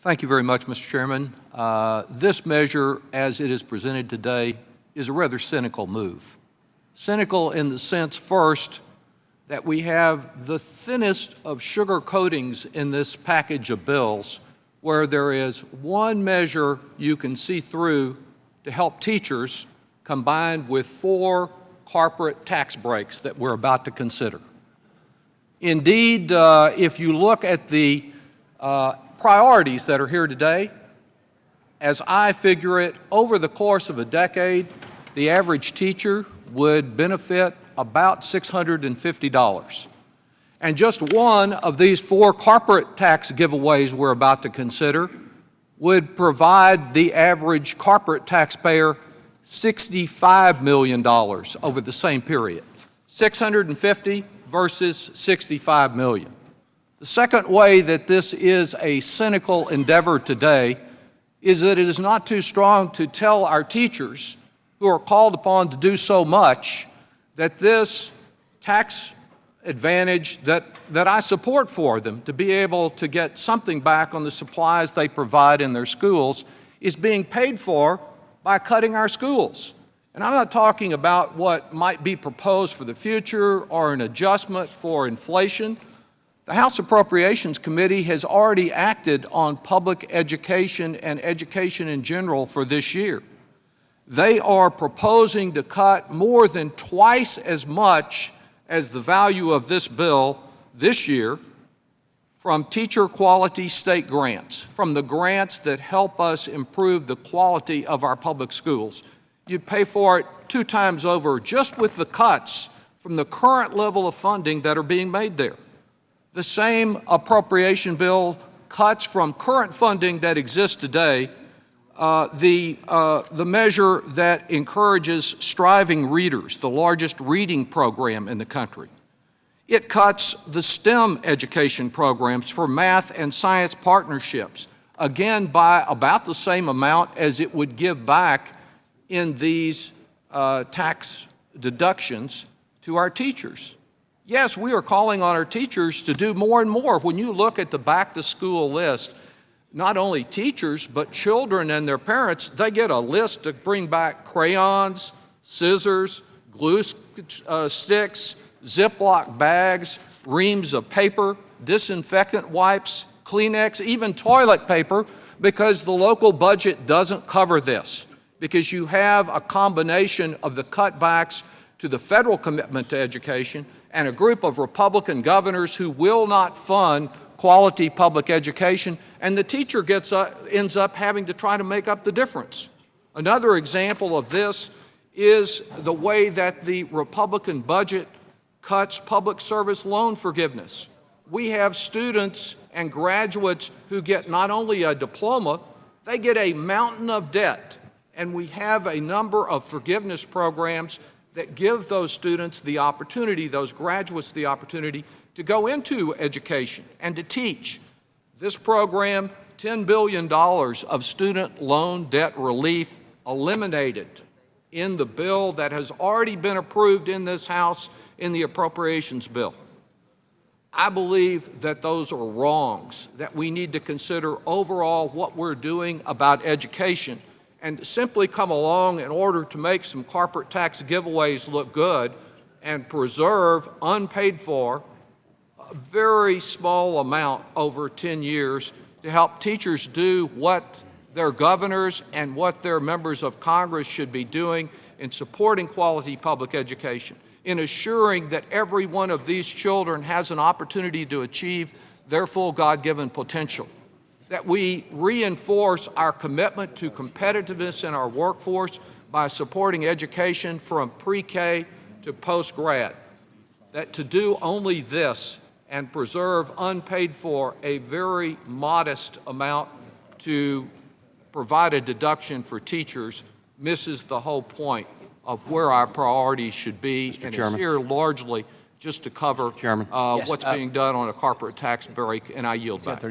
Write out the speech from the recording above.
Thank you very much, Mr. Chairman. This measure, as it is presented today, is a rather cynical move. Cynical in the sense, first, that we have the thinnest of sugar coatings in this package of bills, where there is one measure you can see through to help teachers, combined with 4 corporate tax breaks that we're about to consider. Indeed, if you look at the priorities that are here today, as I figure it, over the course of a decade, the average teacher would benefit about $650. And just one of these 4 corporate tax giveaways we're about to consider would provide the average corporate taxpayer $65 million over the same period. 650 versus 65 million. The second way that this is a cynical endeavor today is that it is not too strong to tell our teachers, who are called upon to do so much, that this tax advantage that I support for them to be able to get something back on the supplies they provide in their schools is being paid for by cutting our schools. And I'm not talking about what might be proposed for the future or an adjustment for inflation. The House Appropriations Committee has already acted on public education and education in general for this year. They are proposing to cut more than twice as much as the value of this bill this year from teacher quality state grants, from the grants that help us improve the quality of our public schools. You'd pay for it 2 times over just with the cuts from the current level of funding that are being made there. The same appropriation bill cuts from current funding that exists today the measure that encourages striving readers, the largest reading program in the country. It cuts the STEM education programs for math and science partnerships, again by about the same amount as it would give back in these tax deductions to our teachers. Yes, we are calling on our teachers to do more and more. When you look at the back-to-school list, not only teachers, but children and their parents, they get a list to bring back crayons, scissors, glue sticks, Ziploc bags, reams of paper, disinfectant wipes, Kleenex, even toilet paper, because the local budget doesn't cover this, because you have a combination of the cutbacks to the federal commitment to education and a group of Republican governors who will not fund quality public education, and the teacher ends up having to try to make up the difference. Another example of this is the way that the Republican budget cuts public service loan forgiveness. We have students and graduates who get not only a diploma, they get a mountain of debt, and we have a number of forgiveness programs that give those students the opportunity, those graduates the opportunity to go into education and to teach. This program, $10 billion of student loan debt relief eliminated in the bill that has already been approved in this House in the appropriations bill. I believe that those are wrongs, that we need to consider overall what we're doing about education, and simply come along in order to make some corporate tax giveaways look good and preserve unpaid for a very small amount over 10 years to help teachers do what their governors and what their members of Congress should be doing in supporting quality public education, in assuring that every one of these children has an opportunity to achieve their full God-given potential, that we reinforce our commitment to competitiveness in our workforce by supporting education from pre-K to post-grad, that to do only this and preserve unpaid for a very modest amount to provide a deduction for teachers misses the whole point of where our priorities should be, and is here largely just to cover what's being done on a corporate tax break, and I yield back.